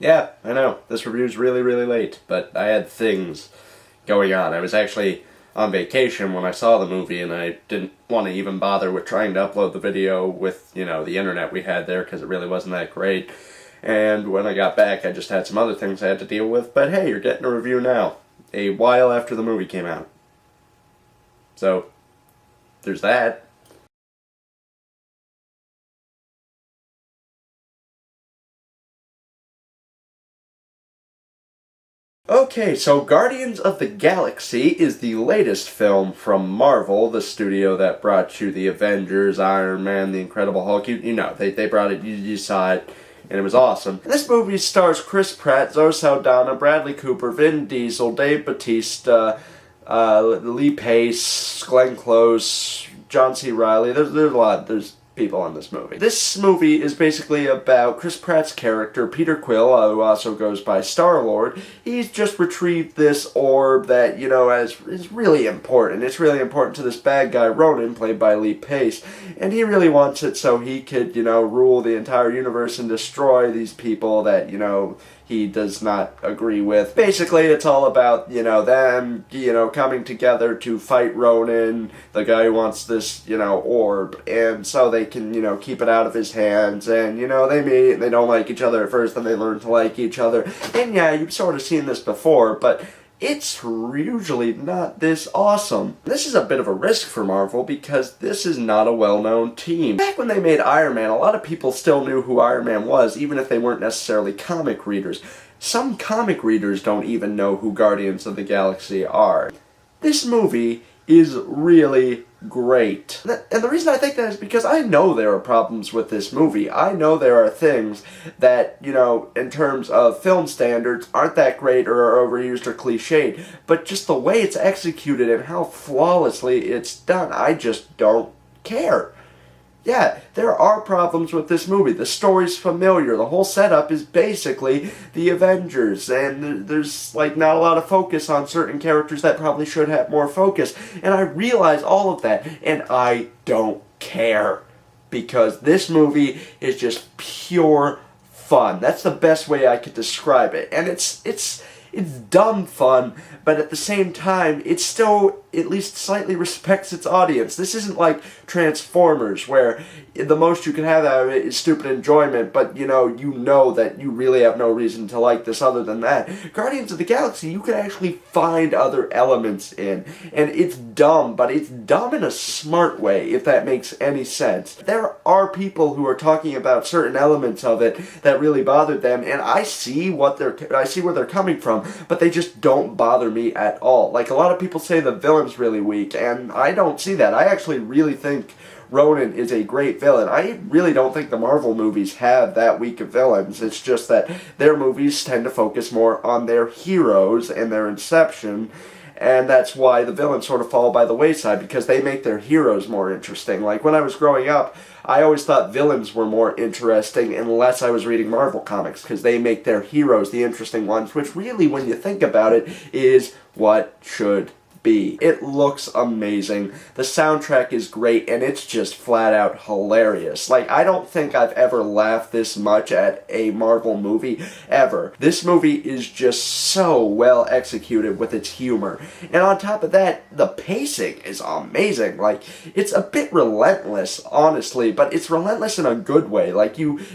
Yeah, I know. This review's really, really late, but I had things going on. I was actually on vacation when I saw the movie, and I didn't want to even bother with trying to upload the video with, the internet we had there, because it really wasn't that great. And when I got back, I just had some other things I had to deal with, but hey, you're getting a review now, a while after the movie came out. So, there's that. Okay, so Guardians of the Galaxy is the latest film from Marvel, the studio that brought you the Avengers, Iron Man, the Incredible Hulk. They brought it, you saw it, and it was awesome. And this movie stars Chris Pratt, Zoe Saldana, Bradley Cooper, Vin Diesel, Dave Bautista, Lee Pace, Glenn Close, John C. Reilly. There's a lot. There's people in this movie. This movie is basically about Chris Pratt's character, Peter Quill, who also goes by Star-Lord. He's just retrieved this orb that, is really important. It's really important to this bad guy, Ronan, played by Lee Pace. And he really wants it so he could, rule the entire universe and destroy these people that, he does not agree with. Basically, it's all about, them, coming together to fight Ronan, the guy who wants this, orb, and so they can, keep it out of his hands, and, they meet, and they don't like each other at first, then they learn to like each other, and yeah, you've sort of seen this before, but it's usually not this awesome. This is a bit of a risk for Marvel because this is not a well-known team. Back when they made Iron Man, a lot of people still knew who Iron Man was, even if they weren't necessarily comic readers. Some comic readers don't even know who Guardians of the Galaxy are. This movie is really great. And the reason I think that is because I know there are problems with this movie. I know there are things that, in terms of film standards, aren't that great or are overused or cliched. But just the way it's executed and how flawlessly it's done, I just don't care. Yeah, there are problems with this movie. The story's familiar. The whole setup is basically the Avengers, and there's, not a lot of focus on certain characters that probably should have more focus. And I realize all of that, and I don't care. Because this movie is just pure fun. That's the best way I could describe it. And it's dumb fun, but at the same time, it still at least slightly respects its audience. This isn't like Transformers, where the most you can have out of it is stupid enjoyment, but you know that you really have no reason to like this other than that. Guardians of the Galaxy, you can actually find other elements in, and it's dumb, but it's dumb in a smart way, if that makes any sense. There are people who are talking about certain elements of it that really bothered them, and I see where they're coming from, but they just don't bother me at all. Like, a lot of people say the villain's really weak, and I don't see that. I actually really think Ronan is a great villain. I really don't think the Marvel movies have that weak of villains. It's just that their movies tend to focus more on their heroes and their inception, and that's why the villains sort of fall by the wayside, because they make their heroes more interesting. Like, when I was growing up, I always thought villains were more interesting unless I was reading Marvel comics, because they make their heroes the interesting ones, which really, when you think about it, is what should be. It looks amazing. The soundtrack is great, and it's just flat out hilarious. I don't think I've ever laughed this much at a Marvel movie, ever. This movie is just so well executed with its humor. And on top of that, the pacing is amazing. It's a bit relentless, honestly, but it's relentless in a good way.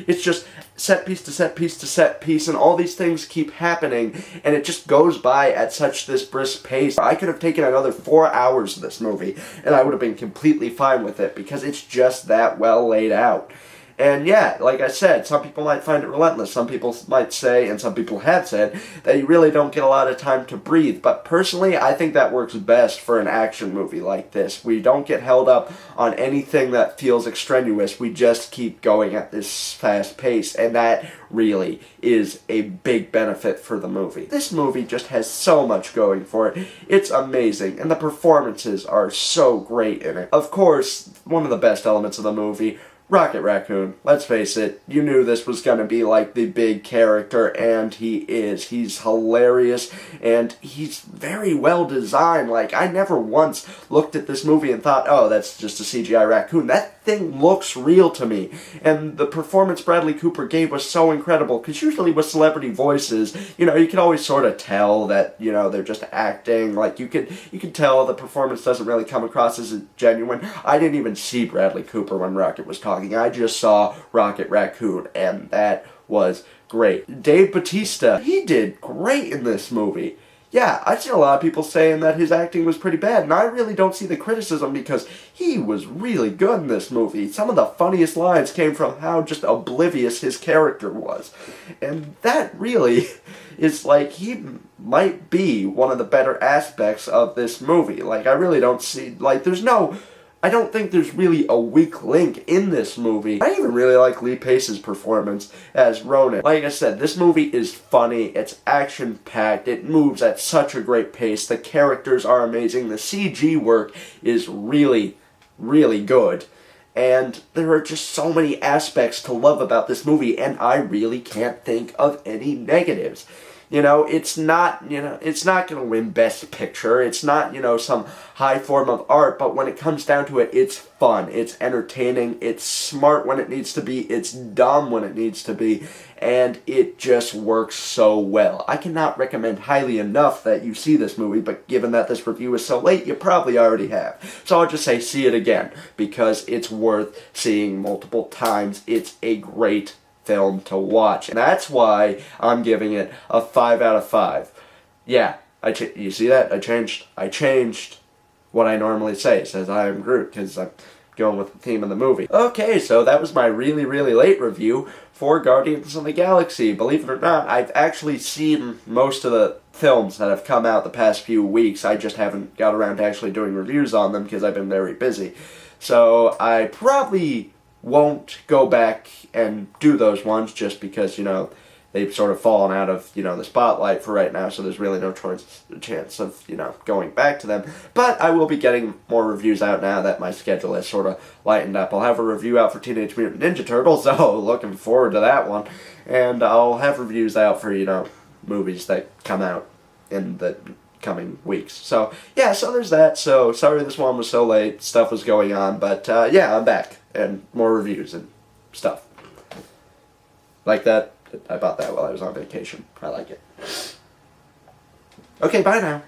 It's just set piece to set piece to set piece, and all these things keep happening, and it just goes by at such this brisk pace. I could have taken another 4 hours of this movie, and I would have been completely fine with it, because it's just that well laid out. And yeah, like I said, some people might find it relentless. Some people might say, and some people have said, that you really don't get a lot of time to breathe. But personally, I think that works best for an action movie like this. We don't get held up on anything that feels extraneous. We just keep going at this fast pace, and that really is a big benefit for the movie. This movie just has so much going for it. It's amazing, and the performances are so great in it. Of course, one of the best elements of the movie, Rocket Raccoon. Let's face it, you knew this was going to be like the big character, and he is. He's hilarious, and he's very well designed. Like, I never once looked at this movie and thought, oh, that's just a CGI raccoon. That thing looks real to me. And the performance Bradley Cooper gave was so incredible, because usually with celebrity voices, you can always sort of tell that, they're just acting. Like, you could tell the performance doesn't really come across as genuine. I didn't even see Bradley Cooper when Rocket was talking. I just saw Rocket Raccoon, and that was great. Dave Bautista, he did great in this movie. Yeah, I've seen a lot of people saying that his acting was pretty bad, and I really don't see the criticism because he was really good in this movie. Some of the funniest lines came from how just oblivious his character was. And that really is like, he might be one of the better aspects of this movie. Like, I really don't see, like, I don't think there's really a weak link in this movie. I even really like Lee Pace's performance as Ronan. Like I said, this movie is funny, it's action-packed, it moves at such a great pace, the characters are amazing, the CG work is really, really good. And there are just so many aspects to love about this movie, and I really can't think of any negatives. It's not going to win Best Picture. It's not, some high form of art, but when it comes down to it, it's fun, it's entertaining, it's smart when it needs to be, it's dumb when it needs to be, and it just works so well. I cannot recommend highly enough that you see this movie, but given that this review is so late, you probably already have. So I'll just say see it again, because it's worth seeing multiple times. It's a great film to watch. And that's why I'm giving it a 5 out of 5. Yeah, you see that? I changed what I normally say. It says I am Groot, because I'm going with the theme of the movie. Okay, so that was my really, really late review for Guardians of the Galaxy. Believe it or not, I've actually seen most of the films that have come out the past few weeks. I just haven't got around to actually doing reviews on them because I've been very busy. So I probably won't go back and do those ones just because, they've sort of fallen out of, the spotlight for right now, so there's really no chance of, going back to them. But I will be getting more reviews out now that my schedule has sort of lightened up. I'll have a review out for Teenage Mutant Ninja Turtles, so looking forward to that one. And I'll have reviews out for, movies that come out in the coming weeks. So, yeah, so there's that. So, sorry this one was so late. Stuff was going on, but, yeah, I'm back. And more reviews and stuff. Like that. I bought that while I was on vacation. I like it. Okay, bye now.